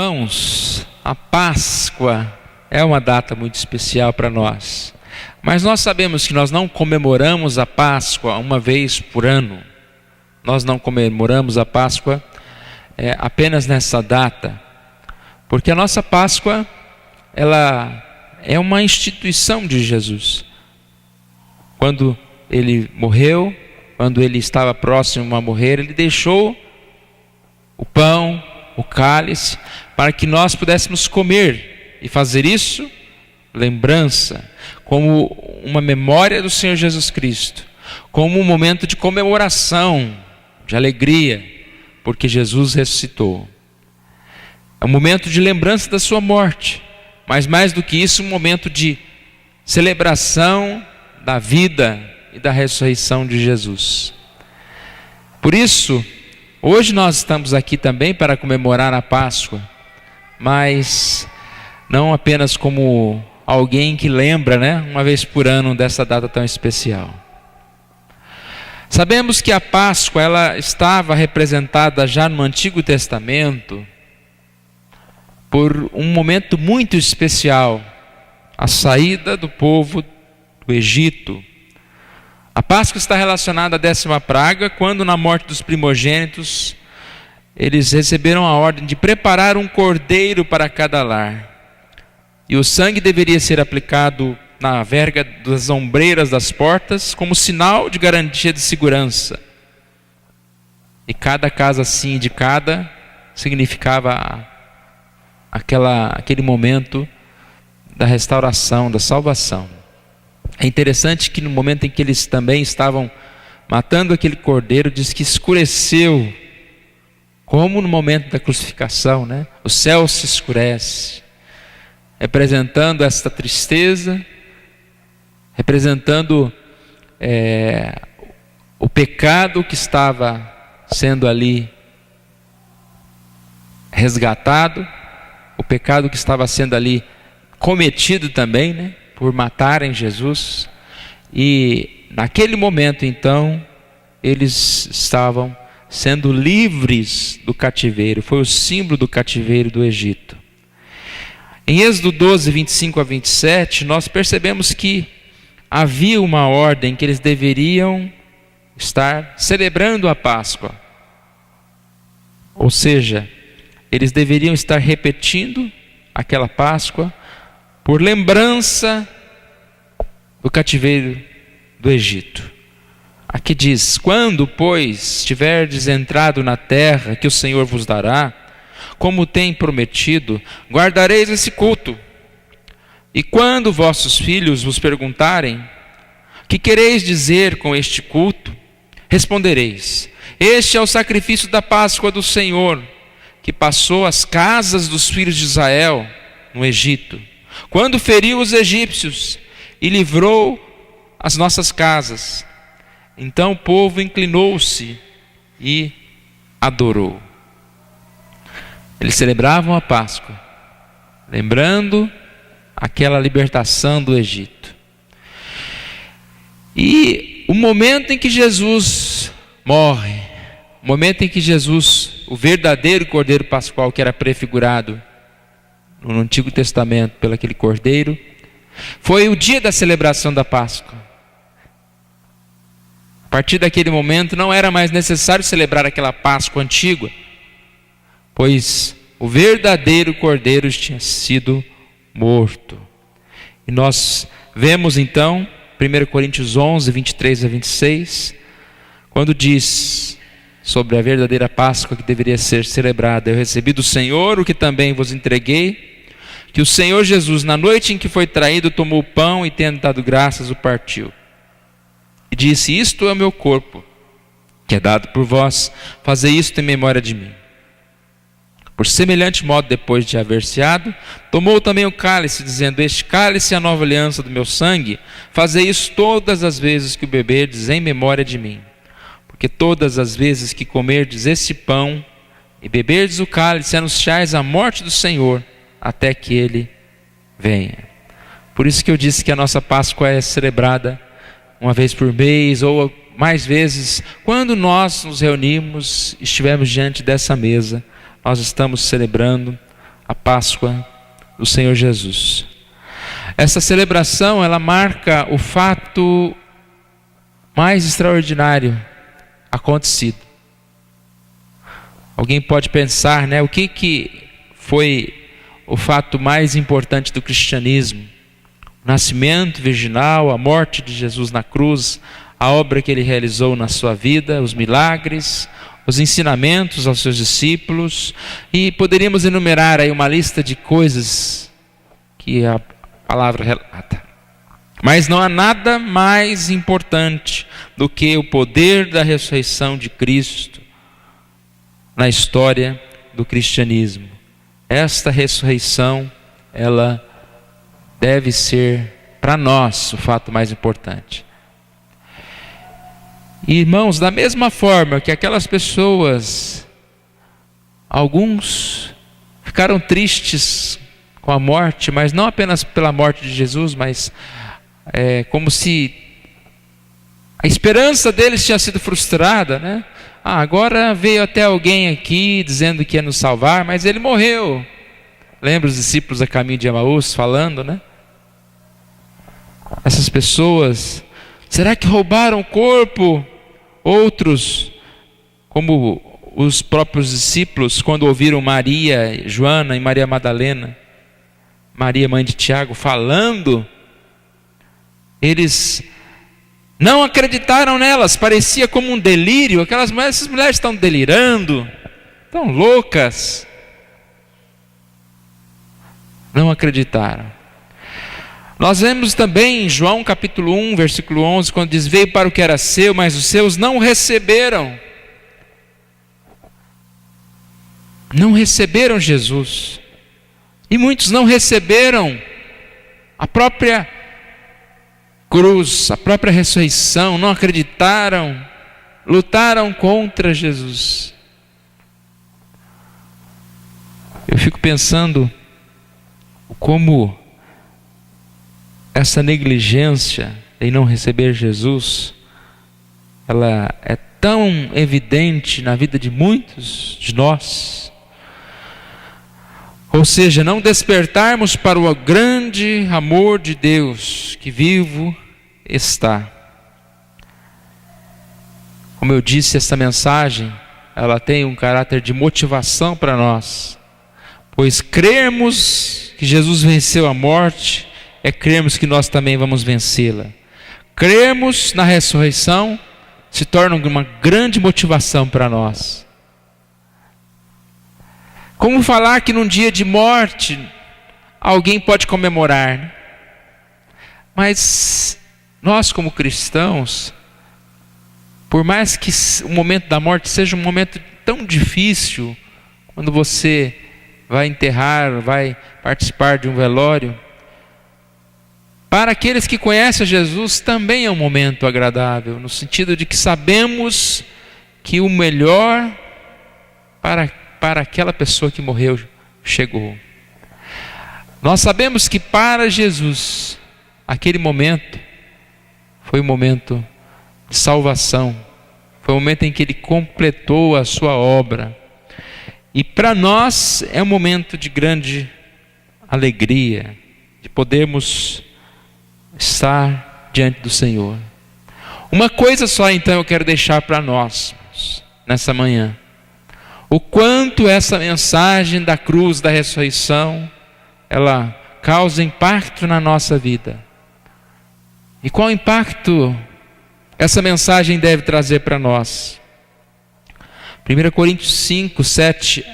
Irmãos, a Páscoa é uma data muito especial para nós, mas nós sabemos que nós não comemoramos a Páscoa uma vez por ano. Nós não comemoramos a Páscoa apenas nessa data, porque a nossa Páscoa, ela é uma instituição de Jesus. Quando ele morreu, quando ele estava próximo a morrer, ele deixou o pão, o cálice, para que nós pudéssemos comer e fazer isso, lembrança, como uma memória do Senhor Jesus Cristo, como um momento de comemoração, de alegria, porque Jesus ressuscitou. É um momento de lembrança da sua morte, mas mais do que isso, um momento de celebração da vida e da ressurreição de Jesus. Por isso, hoje nós estamos aqui também para comemorar a Páscoa, mas não apenas como alguém que lembra, uma vez por ano dessa data tão especial. Sabemos que a Páscoa, ela estava representada já no Antigo Testamento por um momento muito especial, a saída do povo do Egito. A Páscoa está relacionada à 10ª praga, quando na morte dos primogênitos, eles receberam a ordem de preparar um cordeiro para cada lar. E o sangue deveria ser aplicado na verga das ombreiras das portas, como sinal de garantia de segurança. E cada casa assim indicada significava aquele momento da restauração, da salvação. É interessante que no momento em que eles também estavam matando aquele cordeiro, diz que escureceu, como no momento da crucificação, o céu se escurece, representando esta tristeza, representando o pecado que estava sendo ali resgatado, o pecado que estava sendo ali cometido também, por matarem Jesus. E naquele momento então, eles estavam sendo livres do cativeiro. Foi o símbolo do cativeiro do Egito. Em Êxodo 12, 25 a 27, nós percebemos que havia uma ordem que eles deveriam estar celebrando a Páscoa. Ou seja, eles deveriam estar repetindo aquela Páscoa por lembrança do cativeiro do Egito. Aqui diz: quando, pois, tiverdes entrado na terra que o Senhor vos dará, como tem prometido, guardareis esse culto. E quando vossos filhos vos perguntarem: que quereis dizer com este culto? Respondereis: este é o sacrifício da Páscoa do Senhor, que passou as casas dos filhos de Israel no Egito, quando feriu os egípcios e livrou as nossas casas. Então o povo inclinou-se e adorou. Eles celebravam a Páscoa, lembrando aquela libertação do Egito. E o momento em que Jesus morre, o momento em que Jesus, o verdadeiro Cordeiro Pascual, que era prefigurado no Antigo Testamento pelo aquele Cordeiro, foi o dia da celebração da Páscoa. A partir daquele momento não era mais necessário celebrar aquela Páscoa antiga, pois o verdadeiro Cordeiro tinha sido morto. E nós vemos então 1 Coríntios 11, 23 a 26, quando diz sobre a verdadeira Páscoa que deveria ser celebrada: eu recebi do Senhor o que também vos entreguei, que o Senhor Jesus, na noite em que foi traído, tomou o pão e, tendo dado graças, o partiu. E disse: isto é o meu corpo, que é dado por vós, fazei isto em memória de mim. Por semelhante modo, depois de haver ceado, tomou também o cálice, dizendo: este cálice é a nova aliança do meu sangue, fazei isso todas as vezes que o beberdes em memória de mim. Porque todas as vezes que comerdes este pão e beberdes o cálice, anunciais a morte do Senhor, até que Ele venha. Por isso que eu disse que a nossa Páscoa é celebrada uma vez por mês, ou mais vezes, quando nós nos reunimos, estivermos diante dessa mesa, nós estamos celebrando a Páscoa do Senhor Jesus. Essa celebração, ela marca o fato mais extraordinário acontecido. Alguém pode pensar, né, o que foi o fato mais importante do cristianismo? O nascimento virginal, a morte de Jesus na cruz, a obra que ele realizou na sua vida, os milagres, os ensinamentos aos seus discípulos, e poderíamos enumerar aí uma lista de coisas que a palavra relata. Mas não há nada mais importante do que o poder da ressurreição de Cristo na história do cristianismo. Esta ressurreição, ela deve ser para nós o fato mais importante. Irmãos, da mesma forma que aquelas pessoas, alguns ficaram tristes com a morte, mas não apenas pela morte de Jesus, mas como se a esperança deles tinha sido frustrada, né? Agora veio até alguém aqui dizendo que ia nos salvar, mas ele morreu. Lembra os discípulos a caminho de Emaús falando, né? Essas pessoas, será que roubaram o corpo? Outros, como os próprios discípulos, quando ouviram Maria, Joana e Maria Madalena, Maria mãe de Tiago, falando, eles não acreditaram nelas, parecia como um delírio. Essas mulheres estão delirando, estão loucas. Não acreditaram. Nós vemos também em João capítulo 1, versículo 11, quando diz: veio para o que era seu, mas os seus não o receberam. Não receberam Jesus. E muitos não receberam a própria cruz, a própria ressurreição, não acreditaram, lutaram contra Jesus. Eu fico pensando como essa negligência em não receber Jesus, ela é tão evidente na vida de muitos de nós. Ou seja, não despertarmos para o grande amor de Deus que vivo está. Como eu disse, essa mensagem, ela tem um caráter de motivação para nós, pois crermos que Jesus venceu a morte é crermos que nós também vamos vencê-la. Crermos na ressurreição se torna uma grande motivação para nós. Como falar que num dia de morte alguém pode comemorar? Mas nós, como cristãos, por mais que o momento da morte seja um momento tão difícil, quando você vai enterrar, vai participar de um velório, para aqueles que conhecem Jesus também é um momento agradável, no sentido de que sabemos que o melhor para aquela pessoa que morreu chegou. Nós sabemos que para Jesus aquele momento foi um momento de salvação, foi um momento em que ele completou a sua obra, e para nós é um momento de grande alegria, de podermos estar diante do Senhor. Uma coisa só então eu quero deixar para nós nessa manhã: o quanto essa mensagem da cruz, da ressurreição, ela causa impacto na nossa vida. E qual impacto essa mensagem deve trazer para nós? 1 Coríntios 5, 7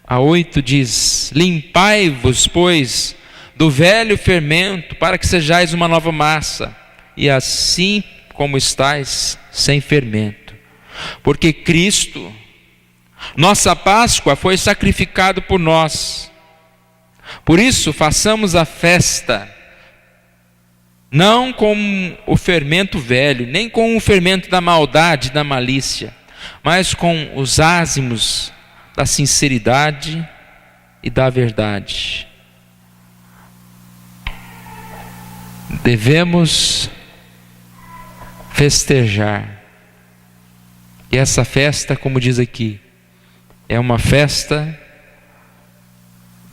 a 8 diz: limpai-vos, pois, do velho fermento, para que sejais uma nova massa, e assim como estais, sem fermento. Porque Cristo, nossa Páscoa, foi sacrificado por nós. Por isso, façamos a festa, não com o fermento velho, nem com o fermento da maldade, da malícia, mas com os ázimos da sinceridade e da verdade. Devemos festejar. E essa festa, como diz aqui, é uma festa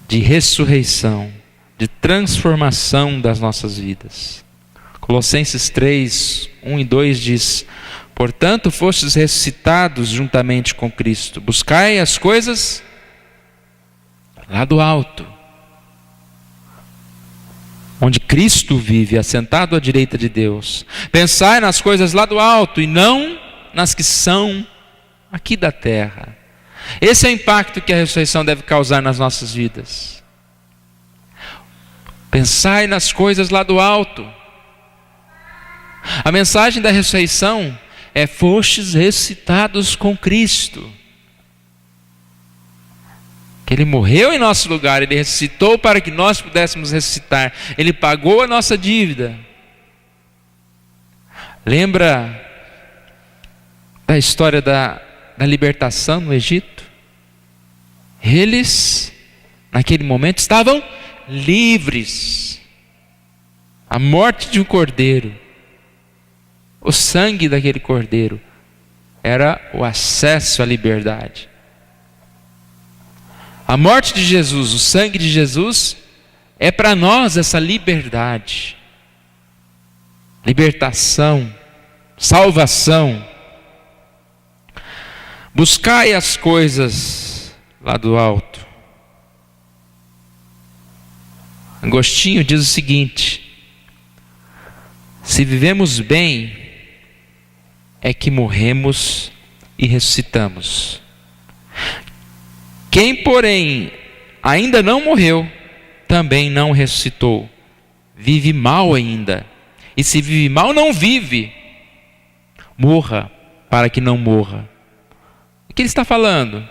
de ressurreição, de transformação das nossas vidas. Colossenses 3, 1 e 2 diz: portanto, fostes ressuscitados juntamente com Cristo. Buscai as coisas lá do alto, onde Cristo vive, assentado à direita de Deus. Pensai nas coisas lá do alto e não nas que são aqui da terra. Esse é o impacto que a ressurreição deve causar nas nossas vidas. Pensai nas coisas lá do alto. A mensagem da ressurreição é: fostes ressuscitados com Cristo. Que Ele morreu em nosso lugar, Ele ressuscitou para que nós pudéssemos ressuscitar. Ele pagou a nossa dívida. Lembra da história da libertação no Egito? Eles, naquele momento, estavam livres. A morte de um cordeiro, o sangue daquele cordeiro, era o acesso à liberdade. A morte de Jesus, o sangue de Jesus, é para nós essa liberdade, libertação, salvação. Buscai as coisas lá do alto. Agostinho diz o seguinte: se vivemos bem, é que morremos e ressuscitamos. Quem, porém, ainda não morreu, também não ressuscitou. Vive mal ainda. E se vive mal, não vive. Morra, para que não morra. O que ele está falando?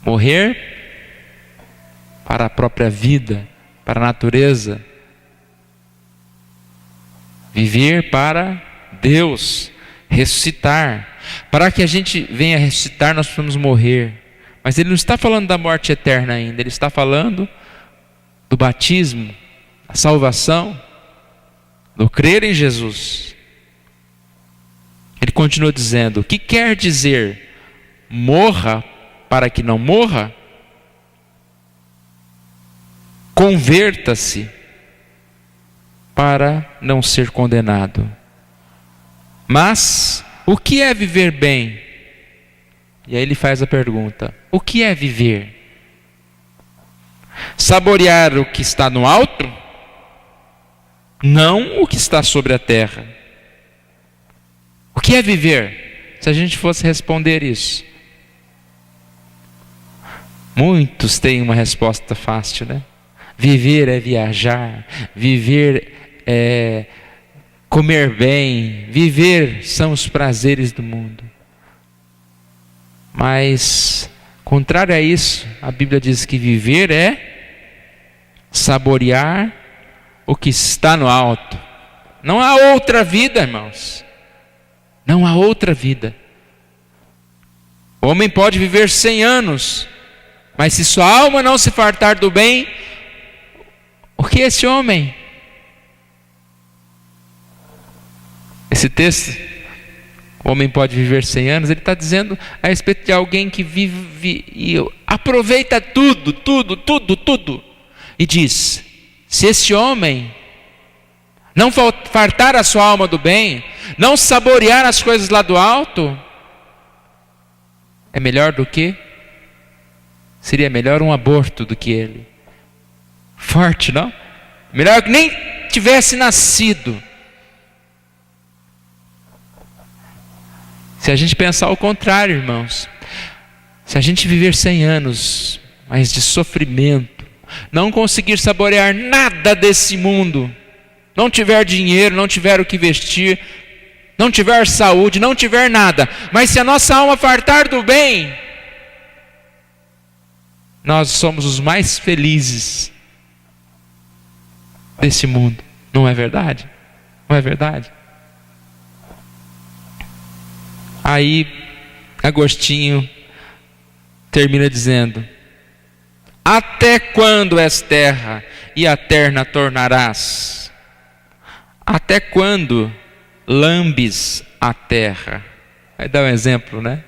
Morrer para a própria vida, para a natureza. Viver para Deus. Ressuscitar. Para que a gente venha ressuscitar, nós precisamos morrer. Mas ele não está falando da morte eterna ainda. Ele está falando do batismo, da salvação, do crer em Jesus. Ele continua dizendo: o que quer dizer morra para que não morra? Converta-se para não ser condenado. Mas o que é viver bem? E aí ele faz a pergunta: o que é viver? Saborear o que está no alto? Não o que está sobre a terra. O que é viver? Se a gente fosse responder isso, muitos têm uma resposta fácil, né? Viver é viajar, viver é comer bem, viver são os prazeres do mundo. Mas, contrário a isso, a Bíblia diz que viver é saborear o que está no alto. Não há outra vida, irmãos. Não há outra vida. O homem pode viver 100 anos, mas se sua alma não se fartar do bem, o que é esse homem? Esse texto, o homem pode viver 100 anos, ele está dizendo a respeito de alguém que vive e aproveita tudo. E diz: se esse homem não fartar a sua alma do bem, não saborear as coisas lá do alto, é melhor do que? Seria melhor um aborto do que ele. Forte, não? Melhor que nem tivesse nascido. Se a gente pensar o contrário, irmãos, se a gente viver 100 anos, mas de sofrimento, não conseguir saborear nada desse mundo, não tiver dinheiro, não tiver o que vestir, não tiver saúde, não tiver nada, mas se a nossa alma fartar do bem, nós somos os mais felizes desse mundo. Não é verdade? Não é verdade? Aí Agostinho termina dizendo: até quando és terra e a terra tornarás? Até quando lambes a terra? Vai dar um exemplo, né?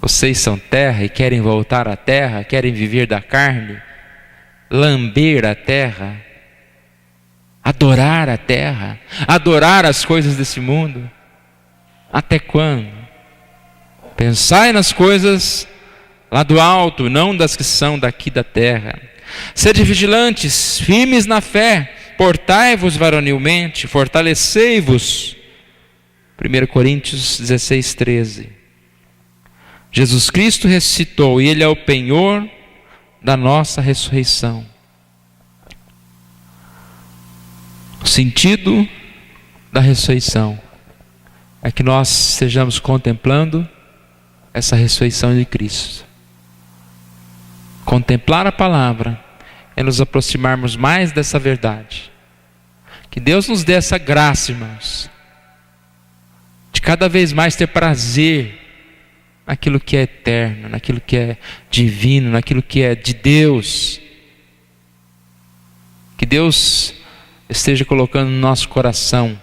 Vocês são terra e querem voltar à terra, querem viver da carne, lamber a terra, adorar a terra, adorar as coisas desse mundo. Até quando? Pensai nas coisas lá do alto, não das que são daqui da terra. Sede vigilantes, firmes na fé, portai-vos varonilmente, fortalecei-vos. 1 Coríntios 16, 13. Jesus Cristo ressuscitou e Ele é o penhor da nossa ressurreição. O sentido da ressurreição é que nós estejamos contemplando essa ressurreição de Cristo. Contemplar a palavra é nos aproximarmos mais dessa verdade. Que Deus nos dê essa graça, irmãos, de cada vez mais ter prazer naquilo que é eterno, naquilo que é divino, naquilo que é de Deus. Que Deus esteja colocando no nosso coração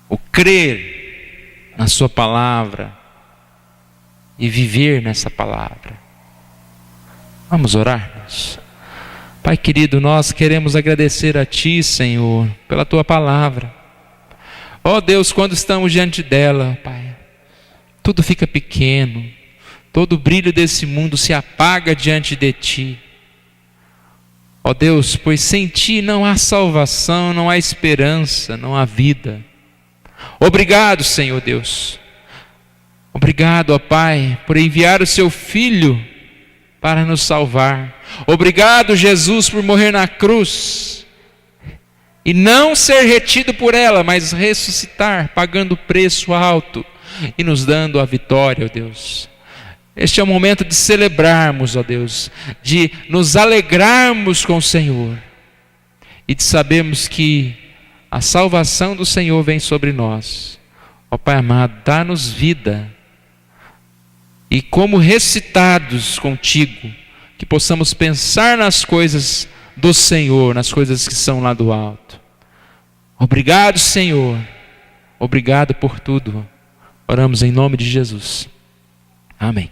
o crer na sua palavra e viver nessa palavra. Vamos orar, irmãos. Pai querido, nós queremos agradecer a Ti, Senhor, pela Tua palavra. Ó Deus, quando estamos diante dela, Pai, tudo fica pequeno, todo o brilho desse mundo se apaga diante de Ti. Ó Deus, pois sem Ti não há salvação, não há esperança, não há vida. Obrigado, Senhor Deus. Obrigado, ó Pai, por enviar o Seu Filho para nos salvar. Obrigado, Jesus, por morrer na cruz e não ser retido por ela, mas ressuscitar, pagando preço alto e nos dando a vitória, ó Deus. Este é o momento de celebrarmos, ó Deus, de nos alegrarmos com o Senhor e de sabermos que a salvação do Senhor vem sobre nós. Ó Pai amado, dá-nos vida e como ressuscitados contigo, que possamos pensar nas coisas do Senhor, nas coisas que são lá do alto. Obrigado, Senhor. Obrigado por tudo. Oramos em nome de Jesus. Amém.